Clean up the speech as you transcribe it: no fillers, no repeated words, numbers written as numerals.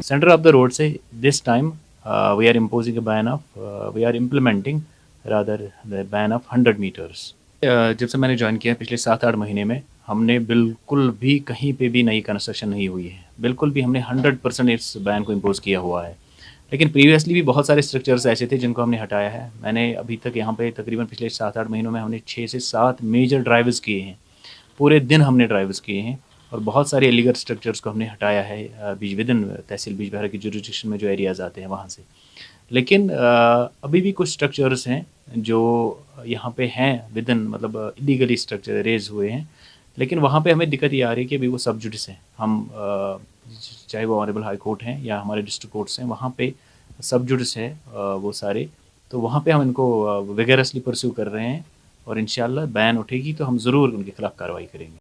Centre of the road से this time we are imposing a ban of we are implementing rather the ban of 100 metres. जब से मैंने join किया पिछले 7-8 महीने में, हमने बिल्कुल भी कहीं पे भी नई कंस्ट्रक्शन नहीं हुई है। बिल्कुल भी हमने 100% इस बैन को इम्पोज़ किया हुआ है। लेकिन प्रीवियसली भी बहुत सारे स्ट्रक्चर्स ऐसे थे जिनको हमने हटाया है। मैंने अभी तक यहाँ पे तकरीबन पिछले 7-8 महीनों में हमने 6 से 7 मेजर ड्राइव्स किए हैं। पूरे दिन हमने ड्राइव्स किए हैं और बहुत सारे इलीगल स्ट्रक्चर्स को हमने हटाया है विदिन तहसील बिजबहरा की जुरिस्डिक्शन में जो एरियाज़ आते हैं वहाँ से। लेकिन अभी भी कुछ स्ट्रक्चर्स हैं जो यहाँ पे हैं विदिन मतलब इलीगली स्ट्रक्चर रेज़ हुए हैं। लेकिन वहाँ पे हमें दिक्कत ये आ रही है कि अभी वो सब जुडिस हैं। हम चाहे वो ऑनरेबल हाई कोर्ट हैं या हमारे डिस्ट्रिक्ट कोर्ट्स हैं, वहाँ पे सब जुडिस है वो सारे। तो वहाँ पे हम इनको विगरसली परस्यू कर रहे हैं और इंशाल्लाह बैन उठेगी तो हम ज़रूर उनके खिलाफ़ कार्रवाई करेंगे।